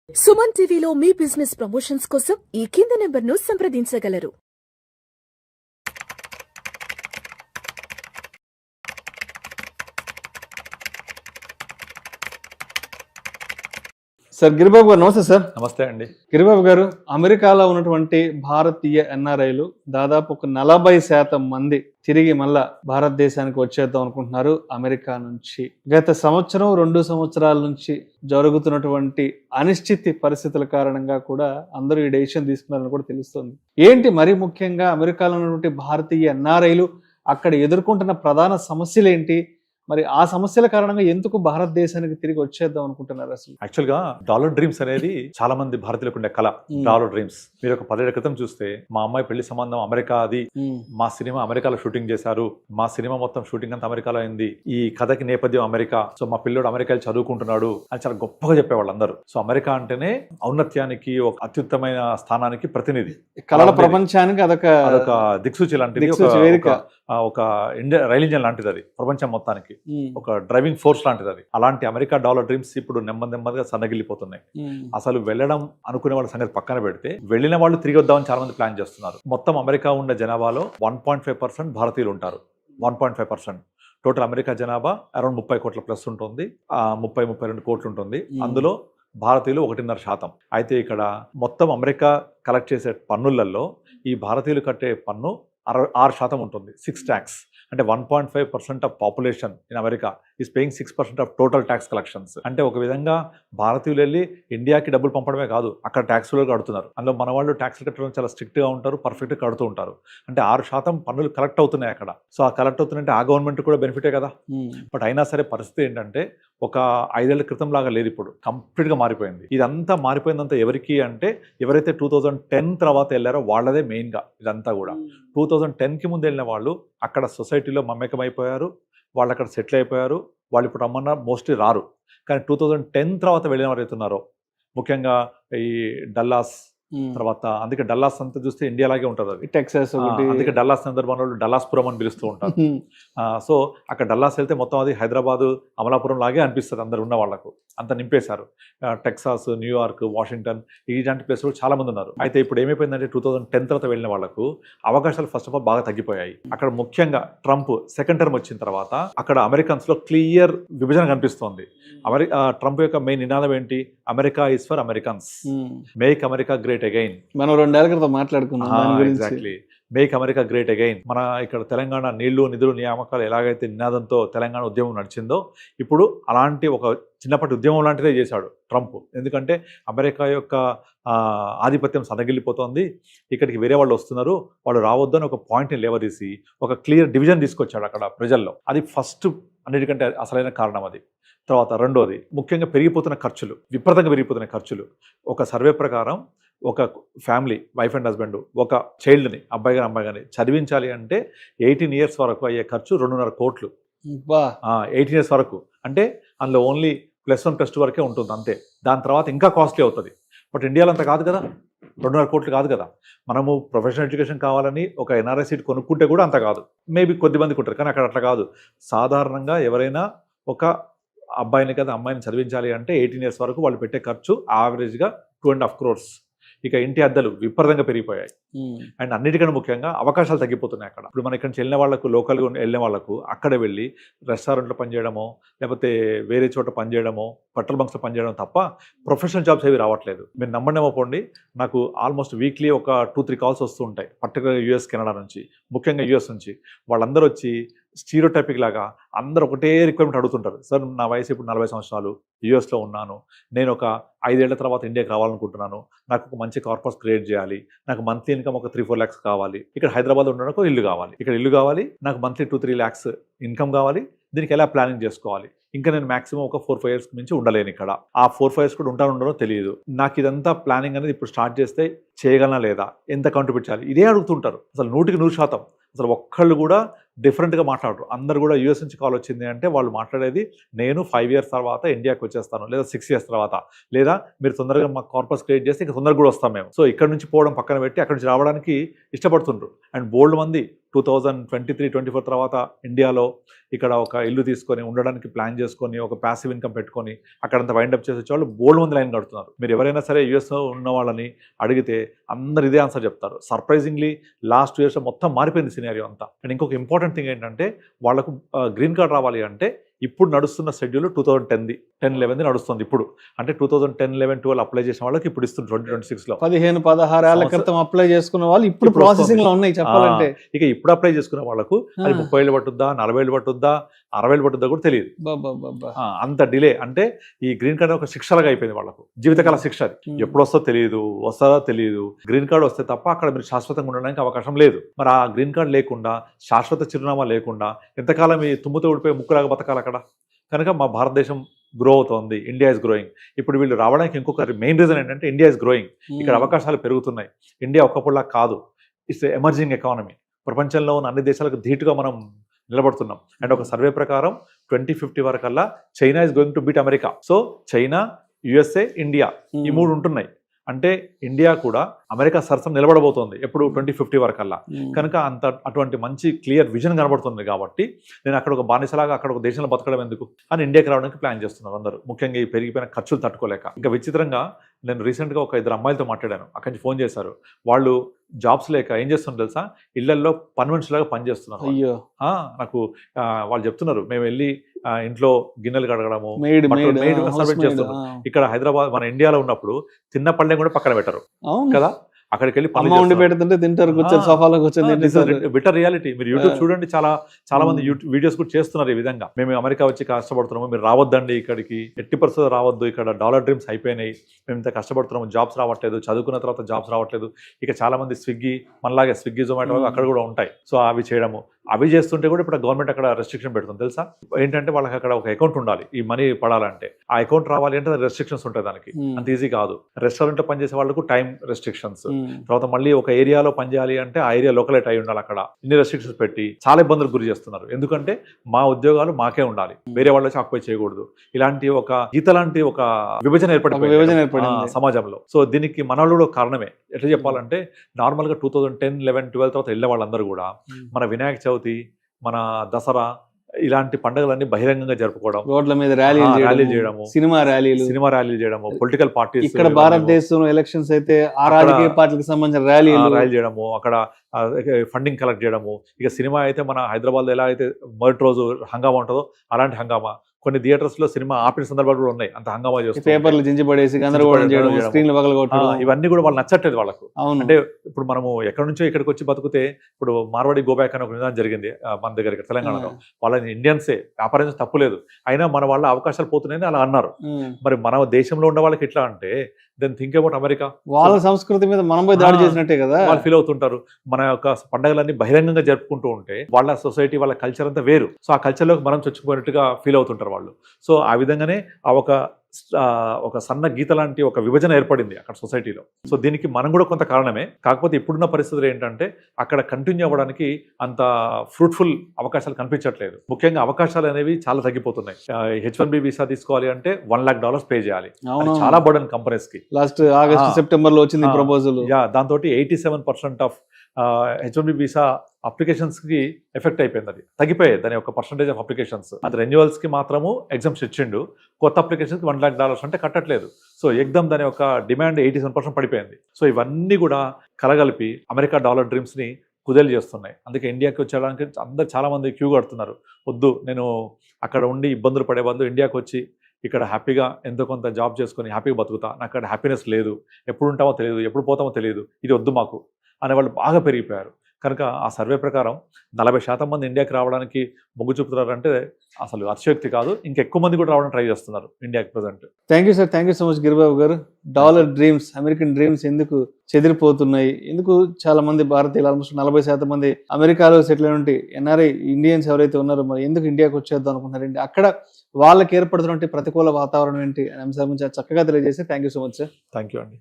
సుమన్ టీవీలో మీ business promotions కోసం ఈ కింది నెంబర్ను సంప్రదించగలరు. సార్ గిరిబాబు గారు నమస్తే సార్. నమస్తే అండి. గిరిబాబు గారు, అమెరికాలో ఉన్నటువంటి భారతీయ ఎన్ఆర్ఐలు దాదాపు ఒక 40% మంది తిరిగి మళ్ళా భారతదేశానికి వచ్చేద్దాం అనుకుంటున్నారు అమెరికా నుంచి. గత సంవత్సరం 2 సంవత్సరాల నుంచి జరుగుతున్నటువంటి అనిశ్చిత పరిస్థితుల కారణంగా కూడా అందరూ ఈ డెసిషన్ తీసుకున్నారని కూడా తెలుస్తుంది. ఏంటి మరి ముఖ్యంగా అమెరికాలో ఉన్నటువంటి భారతీయ ఎన్ఆర్ఐలు అక్కడ ఎదుర్కొంటున్న ప్రధాన సమస్యలు ఏంటి? మరి ఆ సమస్యల కారణంగా ఎందుకు భారతదేశానికి తిరిగి వచ్చేద్దాం అనుకుంటున్నారు? అసలు యాక్చువల్ గా డాలర్ డ్రీమ్స్ అనేది చాలా మంది భారతీయులకు ఉండే కళ. డాలర్ డ్రీమ్స్ మీరు ఒక 10 ఏళ్ల క్రితం చూస్తే మా అమ్మాయి పెళ్లి సంబంధం అమెరికా, అది మా సినిమా అమెరికాలో షూటింగ్ చేశారు, మా సినిమా మొత్తం షూటింగ్ అంతా అమెరికాలో అయింది, ఈ కథకి నేపథ్యం అమెరికా, సో మా పిల్లోడు అమెరికాలో చదువుకుంటున్నాడు అని చాలా గొప్పగా చెప్పేవాళ్ళు అందరూ. సో అమెరికా అంటేనే ఔన్నత్యానికి, ఒక అత్యుత్తమైన స్థానానికి ప్రతినిధి, కళల ప్రపంచానికి అదొక దిక్సూచి లాంటిది, ఒక రైల్ ఇంజన్ లాంటిది, అది ప్రపంచం మొత్తానికి ఒక డ్రైవింగ్ ఫోర్స్ లాంటిది అది. అలాంటి అమెరికా డాలర్ డ్రీమ్స్ ఇప్పుడు నెమ్మదిగా సన్నగిల్లిపోతున్నాయి. అసలు వెళ్ళడం అనుకునే వాళ్ళ సంగతి పక్కన పెడితే, వెళ్ళిన వాళ్ళు తిరిగి వద్దామని చాలా మంది ప్లాన్ చేస్తున్నారు. మొత్తం అమెరికా ఉన్న జనాభాలో 1.5% భారతీయులు ఉంటారు. 1.5%. టోటల్ అమెరికా జనాభా అరౌండ్ 30 కోట్ల ప్లస్ ఉంటుంది, 32 కోట్లు ఉంటుంది. అందులో భారతీయులు 1.5%. అయితే ఇక్కడ మొత్తం అమెరికా కలెక్ట్ చేసే పన్నులలో ఈ భారతీయులు కట్టే పన్ను 6% ఉంటుంది. 6 ట్యాక్స్. అంటే 1.5% of population in America is paying 6% of total tax collections. అంటే ఒక విధంగా భారతీయులు వెళ్ళి ఇండియాకి డబ్బులు పంపడమే కాదు, అక్కడ ట్యాక్స్లు కడుతున్నారు. అందులో మన వాళ్ళు ట్యాక్స్ కట్టడం చాలా స్ట్రిక్ట్ గా ఉంటారు, పర్ఫెక్ట్ గా కడుతూ ఉంటారు. అంటే 6% పన్నులు కలెక్ట్ అవుతున్నాయి అక్కడ. సో ఆ కలెక్ట్ అవుతున్నాయంటే ఆ గవర్నమెంట్ కూడా బెనిఫిటే కదా. బట్ అయినా సరే పరిస్థితి ఏంటంటే, ఒక 5 ఏళ్ల క్రితం లాగా లేదు, ఇప్పుడు కంప్లీట్ గా మారిపోయింది. ఇదంతా మారిపోయిందంతా ఎవరికి అంటే, ఎవరైతే 2010 తర్వాత వెళ్ళారో వాళ్ళదే మెయిన్ గా ఇదంతా కూడా. 2010కి ముందు వెళ్ళిన వాళ్ళు అక్కడ సొసైటీలో మమేకమైపోయారు, వాళ్ళు అక్కడ సెటిల్ అయిపోయారు. వాళ్ళు ఇప్పుడు రమ్మన్నా మోస్ట్లీ రారు. కానీ 2010 తర్వాత వెళ్ళిన వారు అవుతున్నారో, ముఖ్యంగా ఈ డల్లాస్ తర్వాత, అందుకే డల్లాస్ అంతా చూస్తే ఇండియా లాగే ఉంటుంది, అది టెక్సాస్. అందుకే డల్లాస్ సందర్భంలో వాళ్ళు డల్లాస్పురం అని పిలుస్తూ ఉంటారు. సో అక్కడ డల్లాస్ వెళ్తే మొత్తం అది హైదరాబాదు, అమలాపురం లాగే అనిపిస్తుంది అందరు ఉన్న వాళ్ళకు. అంత నింపేశారు. టెక్సాస్, న్యూయార్క్, వాషింగ్టన్ ఇలాంటి ప్లేస్ కూడా చాలా మంది ఉన్నారు. అయితే ఇప్పుడు ఏమైపోయిందంటే, 2010 తర్వాత వెళ్ళిన వాళ్ళకు అవకాశాలు ఫస్ట్ ఆఫ్ ఆల్ బాగా తగ్గిపోయాయి. అక్కడ ముఖ్యంగా ట్రంప్ సెకండ్ టర్మ్ వచ్చిన తర్వాత అక్కడ అమెరికన్స్ లో క్లియర్ విభజన కనిపిస్తోంది. ట్రంప్ యొక్క మెయిన్ నినాదం ఏంటి? America is for Americans, make America great again. మనం 2 ఏళ్ల క్రితం మాట్లాడుకున్నాం. Exactly, make America great again. మన ఇక్కడ తెలంగాణ నీళ్లు, నిధులు, నియామకాలు ఎలాగైతే నినాదంతో తెలంగాణ ఉద్యమం నడిచిందో, ఇప్పుడు అలాంటి ఒక చిన్నప్పటి ఉద్యమం లాంటిదే చేశాడు ట్రంప్. ఎందుకంటే అమెరికా యొక్క ఆధిపత్యం సన్నగిల్లిపోతోంది, ఇక్కడికి వేరే వాళ్ళు వస్తున్నారు, వాళ్ళు రావద్దని ఒక పాయింట్ని లేవదీసి ఒక క్లియర్ డివిజన్ తీసుకొచ్చాడు అక్కడ ప్రజల్లో. అది ఫస్ట్, అన్నిటికంటే అసలైన కారణం అది. తర్వాత రెండోది, ముఖ్యంగా పెరిగిపోతున్న ఖర్చులు, విపరీతంగా పెరిగిపోతున్న ఖర్చులు. ఒక సర్వే ప్రకారం ఒక ఫ్యామిలీ, వైఫ్ అండ్ హస్బెండ్, ఒక చైల్డ్ని, అబ్బాయి కానీ అమ్మాయి కానీ చదివించాలి అంటే 18 years వరకు అయ్యే ఖర్చు 2.5 కోట్లు. 18 years వరకు అంటే అందులో ఓన్లీ +1 +2 వరకే ఉంటుంది అంతే. దాని తర్వాత ఇంకా కాస్ట్లీ అవుతుంది. బట్ ఇండియాలో అంత కాదు కదా, 2.5 కోట్లు కాదు కదా. మనము ప్రొఫెషనల్ ఎడ్యుకేషన్ కావాలని ఒక ఎన్ఆర్ఐ సీట్ కొనుక్కుంటే కూడా అంత కాదు, మేబీ కొద్ది మందికి ఉంటారు. కానీ అక్కడ అట్లా కాదు. సాధారణంగా ఎవరైనా ఒక అబ్బాయిని కదా అమ్మాయిని చదివించాలి అంటే 18 years వరకు వాళ్ళు పెట్టే ఖర్చు యావరేజ్గా 2.5 crores. ఇక ఇంటి అద్దెలు విపరీతంగా పెరిగిపోయాయి. అండ్ అన్నిటికన్నా ముఖ్యంగా అవకాశాలు తగ్గిపోతున్నాయి అక్కడ. ఇప్పుడు మన ఇక్కడ నుంచి వెళ్ళిన వాళ్ళకు, లోకల్గా వెళ్ళిన వాళ్ళకు అక్కడ వెళ్ళి రెస్టారెంట్లో పనిచేయడమో, లేకపోతే వేరే చోట పనిచేయడమో, పెట్రోల్ బంక్స్లో పనిచేయడం తప్ప ప్రొఫెషనల్ జాబ్స్ ఏవి రావట్లేదు. మీరు నమ్మడమోపోండి, నాకు ఆల్మోస్ట్ వీక్లీ ఒక 2-3 calls వస్తూ ఉంటాయి, పర్టికులర్ US, కెనడా నుంచి, ముఖ్యంగా US నుంచి. వాళ్ళందరూ వచ్చి స్టీరియోటైపిక్ లాగా అందరూ ఒకటే రిక్వైర్మెంట్ అడుగుతుంటారు. సార్, నా వయసు ఇప్పుడు 40 సంవత్సరాలు, యూఎస్లో ఉన్నాను, నేను ఒక 5 ఏళ్ల తర్వాత ఇండియాకి రావాలనుకుంటున్నాను, నాకు ఒక మంచి కార్పస్ క్రియేట్ చేయాలి, నాకు మంత్లీ ఇన్కమ్ ఒక 3-4 lakhs కావాలి, ఇక్కడ హైదరాబాద్ ఉండడానికి ఒక ఇల్లు కావాలి, ఇక్కడ ఇల్లు కావాలి, నాకు మంత్లీ 2-3 lakhs ఇన్కమ్ కావాలి, దీనికి ఎలా ప్లానింగ్ చేసుకోవాలి, ఇంకా నేను మాక్సిమం ఒక 4-5 years మించి ఉండలేను ఇక్కడ, ఆ 4-5 years కూడా ఉండడో తెలియదు, నాకు ఇదంతా ప్లానింగ్ అనేది ఇప్పుడు స్టార్ట్ చేస్తే చేయగలనా లేదా, ఎంత కాంట్రిబ్యూట్ చేయాలి, ఇదే అడుగుతుంటారు. అసలు 100% అసలు ఒక్కళ్ళు కూడా డిఫరెంట్గా మాట్లాడరు. అందరు కూడా యూఎస్ నుంచి కాల్ వచ్చింది అంటే వాళ్ళు మాట్లాడేది నేను 5 years తర్వాత ఇండియాకి వచ్చేస్తాను, లేదా 6 years తర్వాత, లేదా మీరు తొందరగా మాకు కార్పస్ క్రియేట్ చేస్తే ఇంకా తొందరగా కూడా వస్తాం మేము. సో ఇక్కడ నుంచి పోవడం పక్కన పెట్టి అక్కడ నుంచి రావడానికి ఇష్టపడుతుండ్రు. అండ్ బోల్డ్ మంది 2023-24 తర్వాత ఇండియాలో ఇక్కడ ఒక ఇల్లు తీసుకొని ఉండడానికి ప్లాన్ చేసుకొని ఒక ప్యాసివ్ ఇన్కమ్ పెట్టుకొని అక్కడంతా వైండప్ చేసే వాళ్ళు బోల్డ్ మంది లైన్ కడుతున్నారు. మీరు ఎవరైనా సరే యూఎస్లో ఉన్న వాళ్ళని అడిగితే అందరు ఇదే ఆన్సర్ చెప్తారు. సర్ప్రైజింగ్లీ లాస్ట్ 2 years మొత్తం మారిపోయింది సినారియో అంతా. అండ్ ఇంకొక ఇంపార్టెంట్ థింగ్ ఏంటంటే వాళ్ళకు గ్రీన్ కార్డ్ రావాలి అంటే ఇప్పుడు నడుస్తున్న షెడ్యూల్ 2010-11 నడుస్తుంది. ఇప్పుడు అంటే 2010-11-12 అప్లై చేసిన వాళ్ళకి ఇప్పుడు ఇస్తుంది 2026లో. 15-16 ఏళ్ల క్రితం అప్లై చేసుకున్న వాళ్ళు ఇప్పుడు ప్రాసెసింగ్ లో ఉన్నాయి చెప్పాలంటే. ఇక ఇప్పుడు అప్లై చేసుకున్న వాళ్ళకు అది 30 ఏళ్ళు పట్టుద్దా, 40 ఏళ్ళు పట్టుద్దా, 60 ఏళ్ళు పట్టుద్దా కూడా తెలియదు. అంత డిలే. అంటే ఈ గ్రీన్ కార్డ్ ఒక శిక్షలాగా అయిపోయింది వాళ్ళకు, జీవితకాల శిక్ష. అది ఎప్పుడు వస్తుందో తెలియదు, వస్తుందో తెలియదు. గ్రీన్ కార్డ్ వస్తే తప్ప అక్కడ మీరు శాశ్వతంగా ఉండడానికి అవకాశం లేదు. మరి ఆ గ్రీన్ కార్డ్ లేకుండా, శాశ్వత చిరునామా లేకుండా ఎంతకాలం ఈ తుమ్ముతో ఊడిపోయి ముక్కులాగా బతకాలి అక్కడ. కనుక మా భారతదేశం గ్రో అవుతోంది, ఇండియా ఇస్ గ్రోయింగ్. ఇప్పుడు వీళ్ళు రావడానికి ఇంకొక మెయిన్ రీజన్ ఏంటంటే ఇండియా ఇస్ గ్రోయింగ్. ఇక్కడ అవకాశాలు పెరుగుతున్నాయి. ఇండియా ఒక్కప్పుడులా కాదు, ఇట్స్ ఎమర్జింగ్ ఎకానమీ. ప్రపంచంలో ఉన్న అన్ని దేశాలకు ధీటుగా మనం నిలబడుతున్నాం. అండ్ ఒక సర్వే ప్రకారం 2050 వరకల్లా China is going to beat America. So China, USA, India ఈ 3 ఉంటున్నాయి. అంటే ఇండియా కూడా అమెరికా సరసం నిలబడబోతోంది ఎప్పుడు 2050 వరకల్లా. కనుక అటువంటి మంచి క్లియర్ విజన్ కనబడుతుంది. కాబట్టి నేను అక్కడ ఒక బానిసలాగా అక్కడ ఒక దేశంలో బతకడం ఎందుకు అని ఇండియాకి రావడానికి ప్లాన్ చేస్తున్నారు అందరూ. ముఖ్యంగా ఈ పెరిగిపోయిన ఖర్చులు తట్టుకోలేక. ఇంకా విచిత్రంగా నేను రీసెంట్గా ఒక 2 అమ్మాయిలతో మాట్లాడాను. అక్కడి నుంచి ఫోన్ చేశారు. వాళ్ళు జాబ్స్ లేక ఏం చేస్తున్నారు తెలుసా, ఇళ్లల్లో పని మనుషులాగా పనిచేస్తున్నారు. నాకు వాళ్ళు చెప్తున్నారు, మేము వెళ్ళి ఇంట్లో గిన్నెలు కడగడము, సర్వెంట్ చేస్తున్నాం. ఇక్కడ హైదరాబాద్ మన ఇండియాలో ఉన్నప్పుడు తిన్న పళ్ళెం కూడా పక్కన పెట్టరు కదా, అక్కడికి వెళ్ళి పని పెడుతుంటే తింటారు, కూర్చొని సోఫాలో కూర్చొని. Better reality. మీరు యూట్యూబ్ చూడండి, చాలా మంది వీడియోస్ కూడా చేస్తున్నారు ఈ విధంగా. మేము అమెరికా వచ్చి కష్టపడుతున్నాము, మీరు రావద్దండి ఇక్కడికి, 80% రావద్దు, ఇక్కడ డాలర్ డ్రీమ్స్ అయిపోయినాయి, మేము ఇంత కష్టపడుతున్నాము, జాబ్స్ రావట్లేదు, చదువుకున్న తర్వాత జాబ్స్ రావట్లేదు. ఇక చాలా మంది స్విగ్గీ, మనలాగే స్విగ్గీ, జొమాటో అక్కడ కూడా ఉంటాయి. సో అవి చేయడము, అవి చేస్తుంటే కూడా ఇప్పుడు గవర్నమెంట్ అక్కడ రెస్ట్రిక్షన్ పెడుతుంది తెలుసా. ఏంటంటే వాళ్ళకి అక్కడ ఒక అకౌంట్ ఉండాలి ఈ మనీ పడాలంటే. ఆ అకౌంట్ రావాలి అంటే రెస్ట్రిక్షన్స్ ఉంటాయి దానికి, అంత ఈజీ కాదు. రెస్టారెంట్ లో పనిచేసే వాళ్ళకు టైం రెస్ట్రిక్షన్స్, తర్వాత మళ్ళీ ఒక ఏరియాలో పనిచేయాలి అంటే ఆ ఏరియా లోకలైట్ అయి ఉండాలి. అక్కడ ఇన్ని రెస్ట్రిక్షన్స్ పెట్టి చాలా ఇబ్బందులకు గురి చేస్తున్నారు. ఎందుకంటే మా ఉద్యోగాలు మాకే ఉండాలి, వేరే వాళ్ళు వచ్చి ఆక్యుపై చేయకూడదు. ఇలాంటి ఒక గీత లాంటి ఒక విభజన ఏర్పడిపోయింది సమాజంలో. సో దీనికి మనవాళ్ళు కూడా కారణమే. ఎట్లా చెప్పాలంటే నార్మల్ గా 2010, 11, 12 తర్వాత వెళ్ళే వాళ్ళందరూ కూడా మన వినాయక చవితి, మన దసరా ఇలాంటి పండుగలన్నీ బహిరంగంగా జరుపుకోవడం, రోడ్ల మీద ర్యాలీ చేయడము, సినిమా ర్యాలీలు చేయడము, పొలిటికల్ పార్టీస్. ఇక్కడ భారతదేశంలో ఎలక్షన్స్ అయితే ఆ రాజకీయ పార్టీలకు సంబంధించిన ర్యాలీలు చేయడము, అక్కడ ఫండింగ్ కలెక్ట్ చేయడము. ఇక సినిమా అయితే మన హైదరాబాద్ లో ఎలా అయితే మొదటి రోజు హంగామా ఉంటుందో అలాంటి హంగామా. కొన్ని థియేటర్స్ లో సినిమా ఆపిన సందర్భాలు కూడా ఉన్నాయి, అంత హంగామా చేస్తారు, పేపర్లు జించిపడేసి గందరగోళం చేయడం, స్క్రీన్లు పగలగొట్టడం. ఇవన్నీ కూడా వాళ్ళు నచ్చట్లేదు వాళ్ళకు. అంటే ఇప్పుడు మనము ఎక్కడి నుంచో ఇక్కడికి వచ్చి బతికితే, ఇప్పుడు మార్వాడి గోబ్యాక్ అని ఒక విధానం జరిగింది మన దగ్గర తెలంగాణలో. వాళ్ళని ఇండియన్సే, వ్యాపారం తప్పులేదు, అయినా మన వాళ్ళ అవకాశాలు పోతున్నాయని అలా అన్నారు. మరి మన దేశంలో ఉన్న వాళ్ళకి ఎట్లా అంటే దెన్ థింక్ అబౌట్ అమెరికా. వాళ్ళ సంస్కృతి మీద మనం పోయి దాడి చేసినట్టే కదా వాళ్ళు ఫీల్ అవుతుంటారు. మన యొక్క పండుగలన్నీ బహిరంగంగా జరుపుకుంటూ ఉంటే వాళ్ళ సొసైటీ, వాళ్ళ కల్చర్ అంతా వేరు. సో ఆ కల్చర్లోకి మనం చొచ్చుకుపోయినట్టుగా ఫీల్ అవుతుంటారు వాళ్ళు. సో ఆ విధంగానే ఆ ఒక సన్న గీత లాంటి ఒక విభజన ఏర్పడింది అక్కడ సొసైటీలో. సో దీనికి మనం కూడా కొంత కారణమే. కాకపోతే ఇప్పుడున్న పరిస్థితులు ఏంటంటే అక్కడ కంటిన్యూ అవ్వడానికి అంత ఫ్రూట్ఫుల్ అవకాశాలు కనిపించట్లేదు. ముఖ్యంగా అవకాశాలు అనేవి చాలా తగ్గిపోతున్నాయి. H1B వీసా తీసుకోవాలి అంటే $1 lakh పే చేయాలి, చాలా బర్డెన్ కంపెనీస్ కి. లాస్ట్ ఆగస్ట్ సెప్టెంబర్ లో వచ్చింది ప్రపోజల్. దాంతో 87% ఆఫ్ H1B వీసా అప్లికేషన్స్ కి ఎఫెక్ట్ అయిపోయింది. అది తగ్గిపోయాయి దాని యొక్క పర్సంటేజ్ ఆఫ్ అప్లికేషన్స్. అది రెన్యువల్స్ కి మాత్రము ఎగ్జామ్స్ ఇచ్చిండు, కొత్త అప్లికేషన్స్ కి $1 lakh అంటే కట్టట్లేదు. సో ఎగ్జామ్ దాని యొక్క డిమాండ్ 87% పడిపోయింది. సో ఇవన్నీ కూడా కలగలిపి అమెరికా డాలర్ డ్రీమ్స్ ని కుదేలు చేస్తున్నాయి. అందుకే ఇండియాకి వచ్చేయడానికి అందరు చాలా మంది క్యూ కడుతున్నారు. వద్దు, నేను అక్కడ ఉండి ఇబ్బందులు పడే బదులు ఇండియాకి వచ్చి ఇక్కడ హ్యాపీగా ఎంతో కొంత జాబ్ చేసుకొని హ్యాపీగా బతుకుతా, నాకు అక్కడ హ్యాపీనెస్ లేదు, ఎప్పుడు ఉంటామో తెలియదు, ఎప్పుడు పోతామో తెలియదు, ఇది వద్దు మాకు అనేవాళ్ళు బాగా పెరిగిపోయారు. కనుక ఆ సర్వే ప్రకారం 40% మంది ఇండియాకి రావడానికి మొగ్గు చూపుతున్నారంటే అసలు అతిశయోక్తి కాదు. ఇంకెక్కువ మంది కూడా రావడానికి ట్రై చేస్తున్నారు ఇండియాకి present. Thank you sir, thank you so much Giribabu garu. Dollar dreams, American dreams ఎందుకు చెదిరిపోతున్నాయి, ఎందుకు చాలా మంది భారతీయులు ఆల్మోస్ట్ 40% మంది అమెరికాలో సెటిల్ అయినటువంటి NRI ఇండియన్స్ ఎవరైతే ఉన్నారో మరి ఎందుకు ఇండియాకి వచ్చేద్దాం అనుకుంటున్నారండి, అక్కడ వాళ్ళకి ఏర్పడుతున్నటువంటి ప్రతికూల వాతావరణం ఏంటి అనే అంశాల గురించి చక్కగా తెలియజేసి thank you so much sir. Thank you అండి.